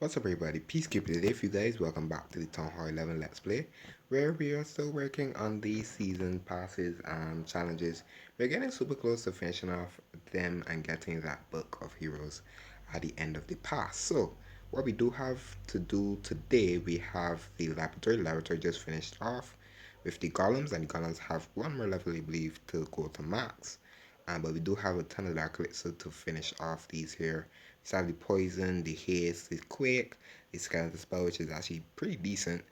What's up everybody, Peacekeeper today for you guys. Welcome back to the Th11 Let's Play, where we are still working on the season passes and challenges. We're getting super close to finishing off them and getting that book of heroes at the end of the pass. So, what we do have to do today, we have the laboratory. The laboratory just finished off with the golems, and the golems have one more level, I believe, to go to max. But we do have a ton of dark elixir to finish off these here. We have the poison, the haste, the quake, the skeleton spell, which is actually pretty decent,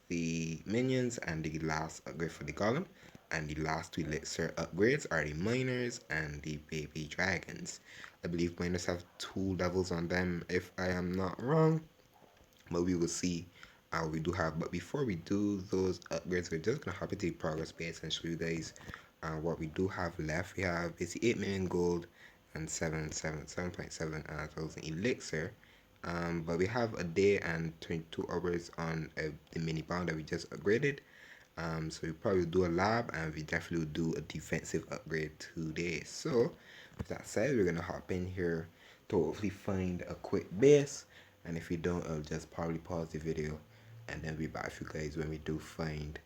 the minions, and the last upgrade for the golem. And the last two elixir upgrades are the miners and the baby dragons. I believe miners have 2 levels on them if I am not wrong, but we will see how we do have. But before we do those upgrades, we're just gonna hop into the progress page and show you guys what we do have left. We have basically 8 million gold and 7.7 thousand elixir. But we have a day and 22 hours on the mini bound that we just upgraded. So we probably do a lab, and we definitely will do a defensive upgrade today. So with that said, we're gonna hop in here to hopefully find a quick base, and if we don't, I'll just probably pause the video and then be back with you guys when we do find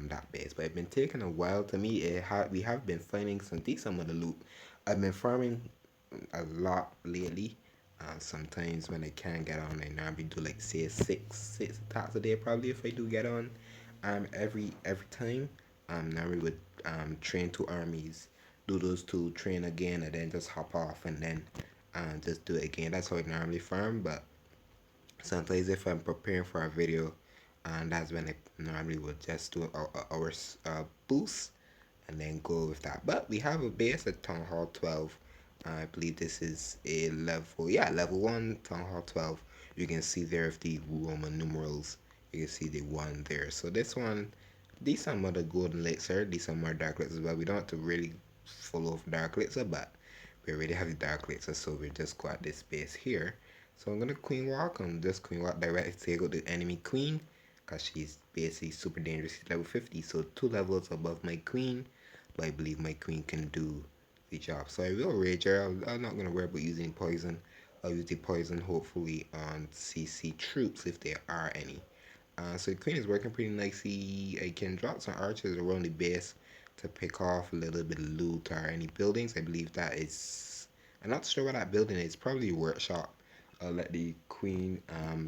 that base. But it's been taking a while. To me, we have been finding some decent amount of loot. I've been farming a lot lately. Sometimes when I can't get on, I normally do like say six attacks a day probably if I do get on. Every time. Normally would train 2 armies, do those two, train again, and then just hop off and then just do it again. That's how I normally farm. But sometimes if I'm preparing for a video, and that's when I normally would just do our boost and then go with that. But we have a base at Town Hall 12. I believe this is a level, yeah, level 1, Town Hall 12. You can see there of the Roman numerals. You can see the 1 there. So this one, decent amount of golden elixir, decent amount of dark elixir as well. We don't have to really follow dark elixir, but we already have the dark elixir, so we just got this base here. So I'm gonna queen walk. I'm just queen walk directly to take out the enemy queen, because she's basically super dangerous. She's level 50, so 2 levels above my queen, but I believe my queen can do the job. So I will rage her. I'm not gonna worry about using poison. I'll use the poison hopefully on CC troops if there are any. So the queen is working pretty nicely. I can drop some archers around the base to pick off a little bit of loot or any buildings. I believe that is, I'm not sure what that building is. Probably a workshop. I'll let the queen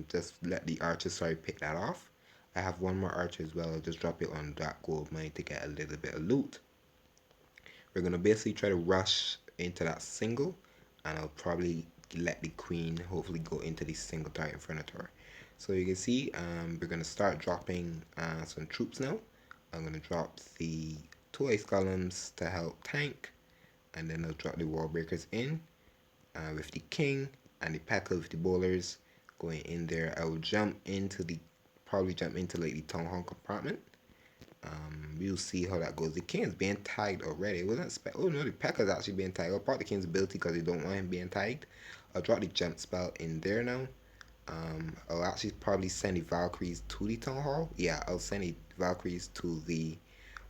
just let the archers pick that off. I have one more archer as well. I'll just drop it on that gold mine to get a little bit of loot. We're gonna basically try to rush into that single, and I'll probably let the queen hopefully go into the single target in front of her. So you can see we're gonna start dropping some troops now. I'm gonna drop the 2 ice columns to help tank, and then I'll drop the wall breakers in with the king and the packer with the bowlers going in there. I will probably jump into like the town hall compartment. We'll see how that goes. The king is being tagged already. It wasn't oh no, the pecker's actually being tagged. I'll part the king's ability because they don't want him being tagged. I'll drop the jump spell in there now. I'll actually probably send the Valkyries to the town hall. Yeah, I'll send the Valkyries to the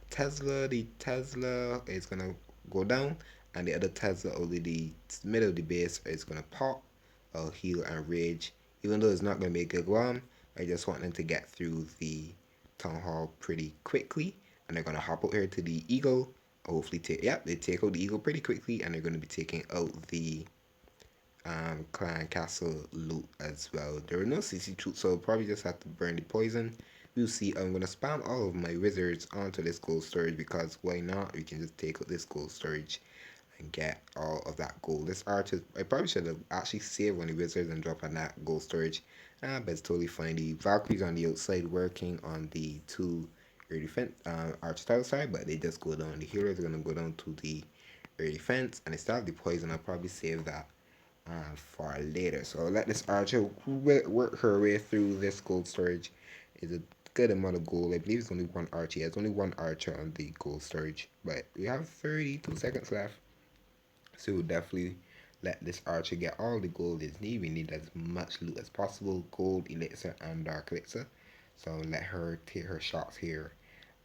Tesla. The Tesla is gonna go down, and the other Tesla over the middle of the base is gonna pop. I'll heal and rage. Even though it's not gonna make a Guam, I just want them to get through the town hall pretty quickly, and they're gonna hop out here to the eagle. Hopefully, they take out the eagle pretty quickly, and they're gonna be taking out the clan castle loot as well. There are no CC troops, so I'll probably just have to burn the poison. We'll see. I'm gonna spam all of my wizards onto this gold storage because why not? We can just take out this gold storage and get all of that gold. This archer, I probably should have actually saved one of the wizards and drop on that gold storage. But it's totally fine. The Valkyries on the outside working on the 2 air defense archer tower side, but they just go down. The heroes are gonna go down to the air defense, and instead of the poison, I'll probably save that for later. So I'll let this archer work her way through this gold storage. Is a good amount of gold. I believe it's only one archer. Yeah, it's only one archer on the gold storage, but we have 32 seconds left. So we'll definitely let this archer get all the gold is need. We need as much loot as possible, gold, elixir, and dark elixir. So let her take her shots here,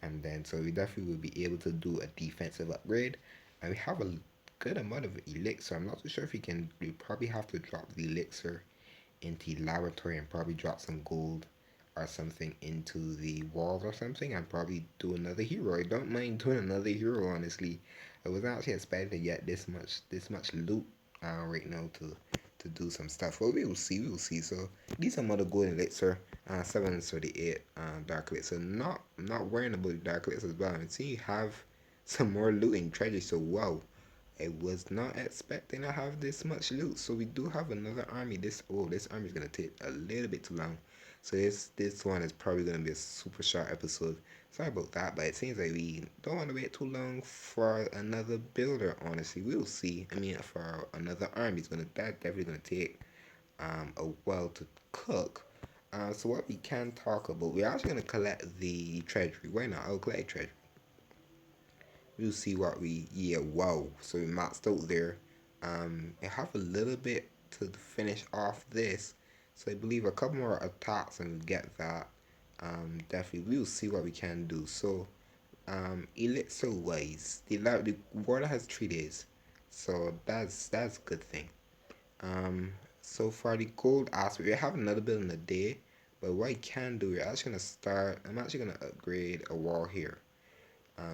and then so we definitely will be able to do a defensive upgrade. And we have a good amount of elixir. I'm not too sure if we can. We probably have to drop the elixir into the laboratory and probably drop some gold or something into the walls or something, and probably do another hero. I don't mind doing another hero, honestly. I was actually expecting to get this much loot right now to do some stuff. Well, we will see, we will see. So these are mother gold elixir, 738 dark elixir. Not worrying about the dark elixir as well. And see, you have some more loot and treasure. So wow, I was not expecting to have this much loot. So we do have another army. This army is gonna take a little bit too long. So this one is probably gonna be a super short episode. Sorry about that, but it seems like we don't want to wait too long for another builder. Honestly, we'll see. I mean, for another army, that definitely gonna take a while to cook. So what we can talk about, we're actually gonna collect the treasury. Why not? I'll collect treasury. We'll see what we, yeah, wow. So we maxed out there. I have a little bit to finish off this. So I believe a couple more attacks and we get that. Definitely we'll see what we can do. So elixir wise, the water has 3 days. So that's a good thing. So for the gold aspect, we have another build in a day. But what I can do, we're actually gonna start. I'm actually gonna upgrade a wall here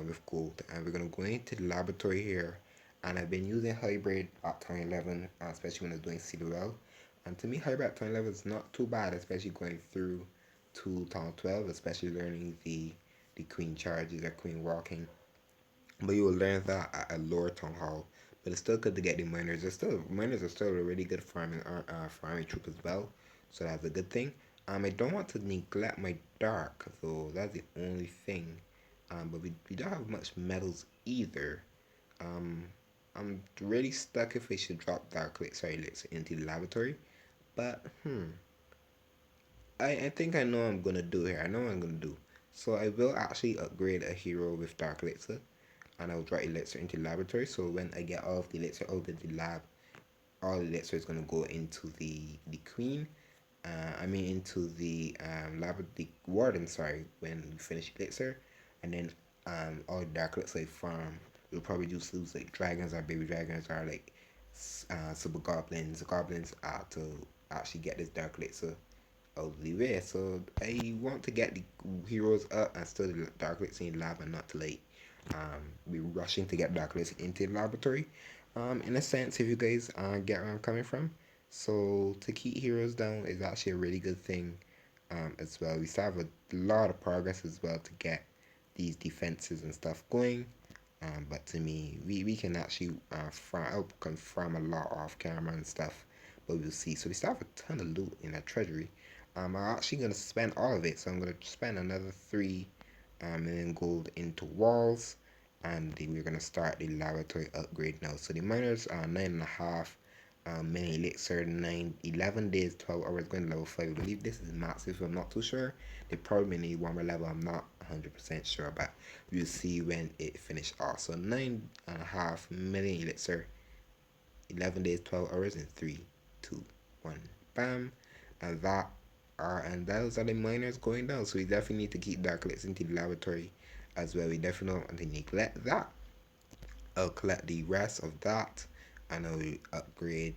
with gold, and we're gonna go into the laboratory here. And I've been using hybrid at turn 11, especially when I was doing Th11. And to me, hybrid at turn 11 is not too bad, especially going through to turn 12, especially learning the queen charges or queen walking. But you will learn that at a lower town hall. But it's still good to get the miners. Miners are still a really good farming troop as well. So that's a good thing. I don't want to neglect my dark, so that's the only thing. But we don't have much metals either. Um, I'm really stuck if we should drop dark let's into the laboratory. But I think I know what I'm gonna do here. I know what I'm gonna do. So I will actually upgrade a hero with dark elixir, and I'll drop elixir into the laboratory. So when I get all of the elixir out of the lab, all the elixir is gonna go into the queen. I mean into the warden. Sorry, when we finish elixir, and then all the dark elixir farm. We'll probably just lose like dragons or baby dragons or like super goblins to actually get this dark elixir ugly way. So I want to get the heroes up and still the Darklets in the lab and not to like be rushing to get Darklets into the laboratory. In a sense, if you guys get where I'm coming from. So to keep heroes down is actually a really good thing as well. We still have a lot of progress as well to get these defenses and stuff going. But to me, we can actually confirm a lot off camera and stuff, but we'll see. So we still have a ton of loot in our treasury. I'm actually gonna spend all of it, so I'm gonna spend another 3 million gold into walls, and then we're gonna start the laboratory upgrade now. So the miners are 9.5 million elixir, 11 days, 12 hours, going to level 5. I believe this is massive. I'm not too sure. They probably need one more level. I'm not 100% sure, but we'll see when it finished off. So 9.5 million elixir, 11 days, 12 hours, and 3, 2, 1, bam. And and those are the miners going down. So we definitely need to keep dark lights into the laboratory as well. We definitely don't want to neglect that. I'll collect the rest of that, and I'll upgrade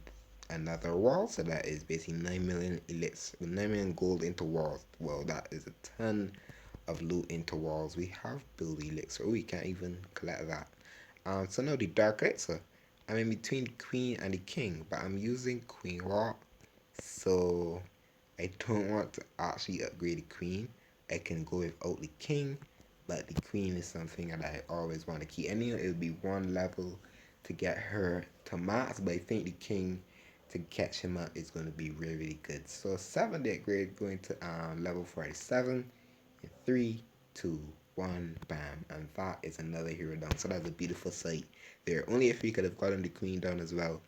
another wall. So that is basically 9 million elixir, 9 million gold into walls. Well, that is a ton of loot into walls. We have build elixir. Oh, we can't even collect that. So now the dark elixir. I'm in between queen and the king, but I'm using queen wall. So I don't want to actually upgrade the queen. I can go without the king, but the queen is something that I always want to keep. Anyway, it would be one level to get her to max, but I think the king to catch him up is going to be really, really good. So 7th upgrade going to level 47 in 3, 2, 1, bam, and that is another hero down. So that's a beautiful sight there. Only if we could have gotten the queen down as well,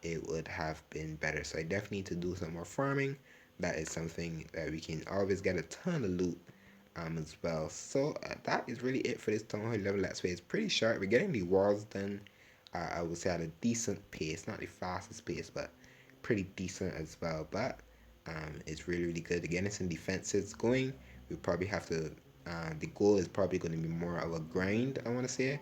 it would have been better. So I definitely need to do some more farming. That is something that we can always get a ton of loot as well. So that is really it for this Town Hall 11 Let's Play. It's pretty short. We're getting the walls done, I would say, at a decent pace. Not the fastest pace, but pretty decent as well. But it's really, really good. Getting some defenses going. We probably have to, the goal is probably going to be more of a grind, I want to say.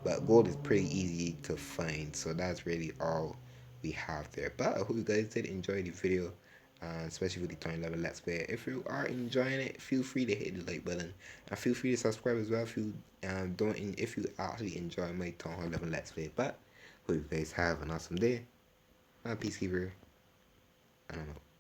But gold is pretty easy to find. So that's really all we have there. But I hope you guys did enjoy the video. especially for the Th11 Let's Play. If you are enjoying it, feel free to hit the like button and feel free to subscribe as well if you if you actually enjoy my Th11 Let's Play. But hope you guys have an awesome day. I'm Peacekeeper, and I'm out.